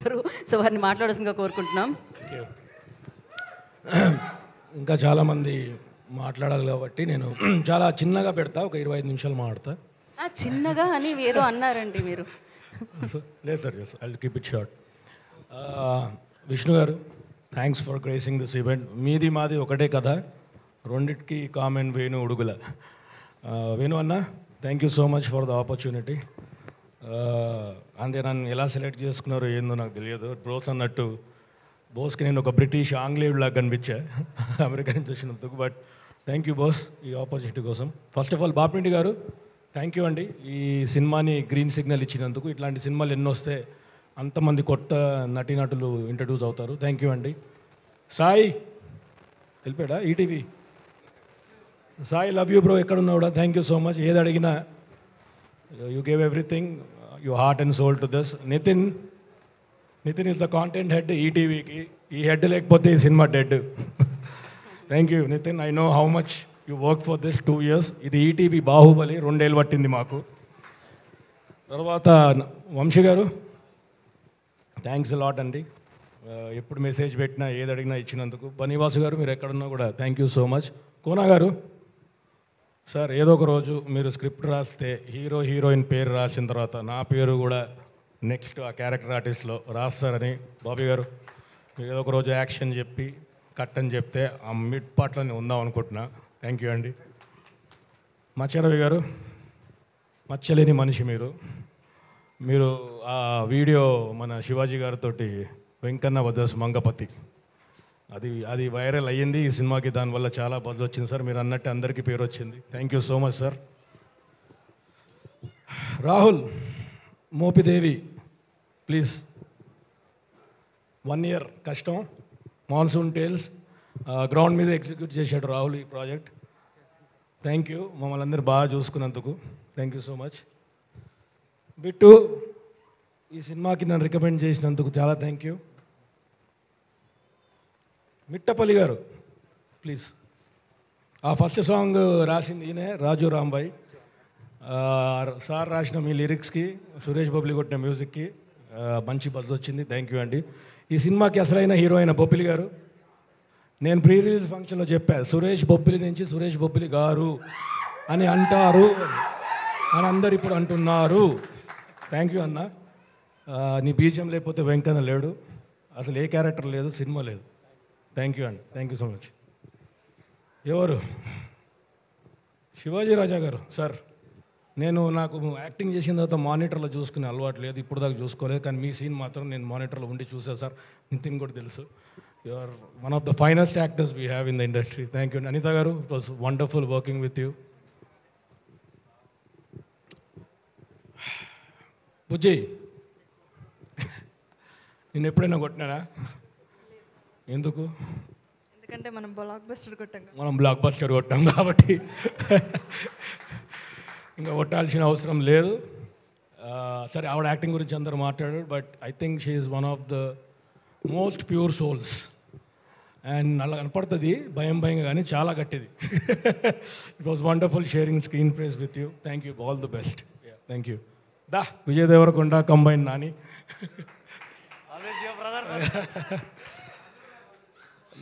ఉంటారు. సో వారిని మాట్లాడాల్సిందిగా కోరుకుంటున్నాం. ఇంకా చాలామంది మాట్లాడాలి కాబట్టి నేను చాలా చిన్నగా పెడతా, ఒక 25 నిమిషాలు మాట్లాడతా. చిన్నగా అని ఏదో అన్నారండి మీరు. లేదు sir, I will keep it short. Vishnu గారు, thanks for gracing this event. మీది మాది ఒకటే కథ, రెండిటికి కామెంట్ వేణు ఉడుగుల. వేణు అన్న, thank you so much for the opportunity. అంతే, నన్ను ఎలా సెలెక్ట్ చేసుకున్నారో ఏందో నాకు తెలియదు. బ్రోస్ అన్నట్టు బోస్కి నేను ఒక బ్రిటిష్ ఆంగ్లేయుడు లాగా కనిపించా అమెరికా నుంచి వచ్చినందుకు. బట్ థ్యాంక్ యూ బాస్ ఈ ఆపర్చునిటీ కోసం. ఫస్ట్ ఆఫ్ ఆల్ బాపిరెడ్డి గారు, థ్యాంక్ యూ అండి ఈ సినిమాని గ్రీన్ సిగ్నల్ ఇచ్చినందుకు. ఇట్లాంటి సినిమాలు ఎన్నో వస్తే అంతమంది కొత్త నటీనటులు ఇంట్రడ్యూస్ అవుతారు. థ్యాంక్ యూ అండి. సాయి వెళ్ళిపోయాడా ETV? Sai, love you bro, ఎక్కడ ఉన్నావు కూడా. Thank you so much. ఏది అడిగినా you gave everything, you heart and soul to this. Nitin is the content head ఈటీవీకి. ఈ హెడ్ లేకపోతే ఈ cinema dead. Thank you Nitin, I know how much you work for this 2 years. ఇది ETV Baahubali, 2 ఏళ్ళు పట్టింది మాకు. తర్వాత వంశీ గారు, థ్యాంక్స్ లాట్ అండి. ఎప్పుడు మెసేజ్ పెట్టినా ఏది అడిగినా ఇచ్చినందుకు. బనీవాసు గారు, మీరు ఎక్కడున్నా కూడా thank you so much. Kona గారు సార్, ఏదో ఒక రోజు మీరు స్క్రిప్ట్ రాస్తే హీరో హీరోయిన్ పేరు రాసిన తర్వాత నా పేరు కూడా నెక్స్ట్ ఆ క్యారెక్టర్ ఆర్టిస్ట్లో రాస్తారని. బాబీ గారు, మీరు ఏదో ఒక రోజు యాక్షన్ చెప్పి కట్ అని చెప్తే ఆ మిడ్ పార్ట్లోనే ఉందాం అనుకుంటున్నా. థ్యాంక్ యూ అండి. మచ్చరవి గారు, మచ్చలేని మనిషి మీరు ఆ వీడియో మన శివాజీ గారితో వెంకన్న వదస్ మంగపతి, అది వైరల్ అయ్యింది ఈ సినిమాకి. దానివల్ల చాలా బజ్ వచ్చింది సార్. మీరు అన్నట్టు అందరికీ పేరు వచ్చింది. Thank you so much sir. Rahul Mopidevi, please 1 year కష్టం, మాన్సూన్ టేల్స్ గ్రౌండ్ మీద ఎగ్జిక్యూట్ చేశాడు రాహుల్ ఈ ప్రాజెక్ట్. థ్యాంక్ యూ, మమ్మల్ని అందరూ బాగా చూసుకున్నందుకు. Thank you so much. Bittu, ఈ సినిమాకి నన్ను రికమెండ్ చేసినందుకు చాలా థ్యాంక్ యూ. మిట్టపల్లి గారు, ప్లీజ్. ఆ ఫస్ట్ సాంగ్ రాసింది ఈయనే, రాజు రాంబాయ్ సార్. రాసిన మీ లిరిక్స్కి, సురేష్ బొబ్బిలి కొట్టిన మ్యూజిక్కి మంచి బజ్ వచ్చింది. థ్యాంక్ యూ అండి. ఈ సినిమాకి అసలైన హీరో అయిన బొబ్బిలి గారు, నేను ప్రీ రిలీజ్ ఫంక్షన్లో చెప్పా, సురేష్ బొబ్బిలి నుంచి సురేష్ బొబ్బిలి గారు అని అంటారు అని అందరు ఇప్పుడు అంటున్నారు. థ్యాంక్ యూ అన్న. నీ బీజం లేకపోతే వెంకన్న లేడు, అసలు ఏ క్యారెక్టర్ లేదు, సినిమా లేదు. థ్యాంక్ యూ అండి. Thank you so much. ఎవరు? శివాజీ రాజా గారు సార్, నాకు యాక్టింగ్ చేసిన తర్వాత మానిటర్లో చూసుకునే అలవాటు లేదు, ఇప్పుడు దాకా చూసుకోలేదు. కానీ మీ సీన్ మాత్రం నేను మానిటర్లో ఉండి చూసాను సార్. నితిన్ కూడా తెలుసు. You are one of the finest actors we have in the industry. Thank you. Anitha గారు, it was wonderful working with you. Bujji, నేను ఎప్పుడైనా కొట్టినానా? ఎందుకు? ఎందుకంటే మనం బ్లాక్ బస్టర్ కొట్టాం కాబట్టి ఇంకా కొట్టాల్సిన అవసరం లేదు. సరే, ఆవిడ యాక్టింగ్ గురించి అందరూ మాట్లాడారు, but I think she is one of the most pure souls. And అలా కనపడుతుంది భయంగా, కానీ చాలా గట్టిది. It was wonderful sharing screen place with you. Thank you, all the best. Thank you. Vijay Deverakonda combine Nani.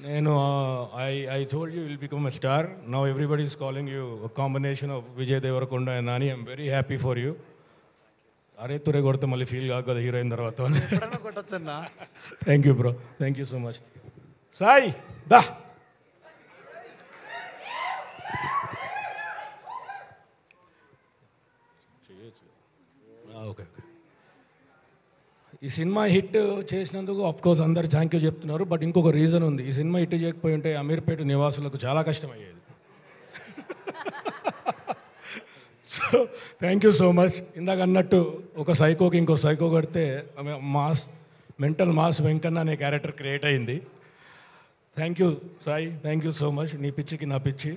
నేను I told you will become a star. Now everybody is calling you combination of Vijay Deverakonda and Nani. I'm very happy for you. అరే తురే కొడితే మళ్ళీ feel కాదు కదా heroine తర్వాత. Thank you bro, thank you so much. Sai దా. Okay, ఈ సినిమా హిట్ చేసినందుకు ఆఫ్కోర్స్ అందరు థ్యాంక్ యూ చెప్తున్నారు. బట్ ఇంకొక రీజన్ ఉంది. ఈ సినిమా హిట్ చేయకపోయి ఉంటే అమీర్పేట నివాసులకు చాలా కష్టమయ్యేది. So thank you so much. ఇందాక అన్నట్టు ఒక సైకోకి ఇంకో సైకో కొడితే మెంటల్ మాస్ వెంకన్న అనే క్యారెక్టర్ క్రియేట్ అయింది. Thank you Sai, thank you so much. నీ పిచ్చికి నా పిచ్చి.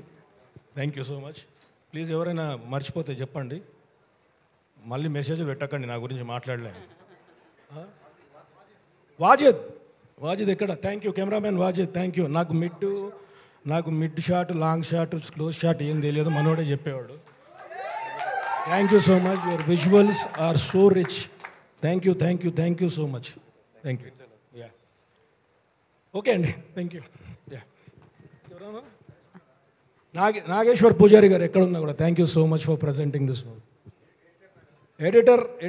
Thank you so much. Please ఎవరైనా మర్చిపోతే చెప్పండి, మళ్ళీ మెసేజ్ పెట్టకండి నా గురించి మాట్లాడలేను. వాజిద్ ఎక్కడ? Thank you cameraman Wajid, thank you. నాకు mid shot, long shot, close shot ఏం తెలియదు, మనోడే చెప్పేవాడు. Thank you so much. Your visuals are so rich. Thank you so much. Thank you yeah okay అండి thank you yeah Nageshwar Pujari గారు ఎక్కడ ఉన్నా కూడా thank you so much for presenting this movie.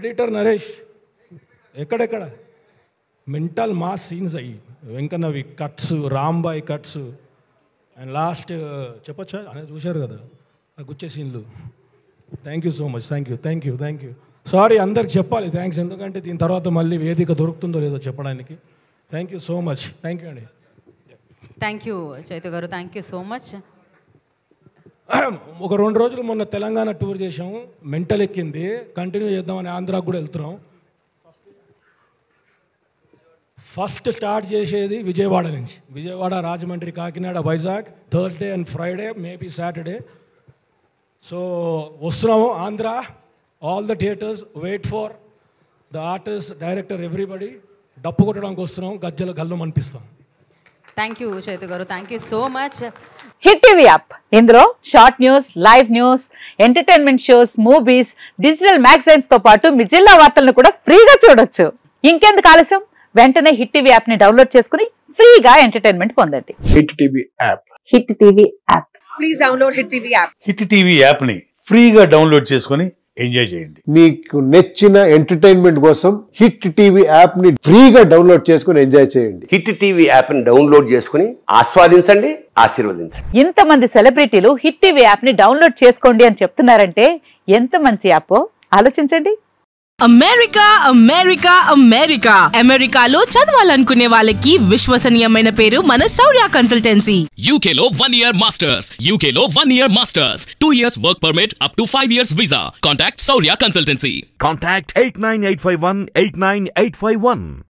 Editor Naresh ఎక్కడెక్కడ మెంటల్ మాస్ సీన్స్ అయ్యి వెంకన్నవి cuts Rambai cuts and last చెప్పచ్చా అనేది చూశారు కదా ఆ గుచ్చే సీన్లు. Thank you so much thank you sorry అందరికి చెప్పాలి థ్యాంక్స్, ఎందుకంటే దీని తర్వాత మళ్ళీ వేదిక దొరుకుతుందో లేదో చెప్పడానికి. Thank you so much thank you అండి. థ్యాంక్ యూ చైతు గారు, థ్యాంక్ యూ సో మచ్. ఒక 2 రోజులు మొన్న తెలంగాణ టూర్ చేసాము, మెంటల్ ఎక్కింది, కంటిన్యూ చేద్దామని ఆంధ్రాకు కూడా వెళ్తున్నాం. ఫస్ట్ స్టార్ట్ చేసేది విజయవాడ నుంచి, Vijayawada, Rajahmundry, Kakinada, Vizag, Thursday and Friday, maybe Saturday. So వస్తున్నాము Andhra, all the theatres, wait for the artist, director, everybody. డప్పు కొట్టడానికి వస్తున్నాం, గజ్జల గల్లం అనిపిస్తాం. థ్యాంక్ యూ చైతు గారు, thank you so much. Hit TV app, ఇందులో short news, live news, entertainment shows, movies, digital magazines తో పాటు మీ జిల్లా వార్తలను కూడా ఫ్రీగా చూడొచ్చు. ఇంకెందుకు ఆలస్యం, వెంటనే హిట్ టీవీ యాప్ ని డౌన్లోడ్ చేసుకుని ఫ్రీగా ఎంటర్టైన్మెంట్ పొందండి. Hit TV app. Hit TV app. Please download hit TV app. Hit TV app ని ఫ్రీగా డౌన్లోడ్ చేసుకుని ఎంజాయ్ చేయండి. మీకు నచ్చిన ఎంటర్టైన్మెంట్ కోసం హిట్ టీవీ యాప్ ని ఫ్రీగా డౌన్లోడ్ చేసుకుని ఎంజాయ్ చేయండి. హిట్ టీవీ యాప్ ని డౌన్లోడ్ చేసుకుని ఆస్వాదించండి, ఆశీర్వదించండి. ఇంతమంది సెలబ్రిటీలు హిట్ టీవీ యాప్ ని డౌన్లోడ్ చేసుకోండి అని చెప్తున్నారంటే ఎంత మంచి యాప్ ఆలోచించండి. అమెరికా అమెరికా అమెరికా అమెరికాలో చదవాలనుకునే వాళ్ళకి విశ్వసనీయమైన పేరు మన శౌర్య కన్సల్టెన్సీ. UK లో 1 year masters, UK లో 1 year masters, 2 years work permit up to 5 years visa. Contact Saurya Consultancy. Contact 89851 89851.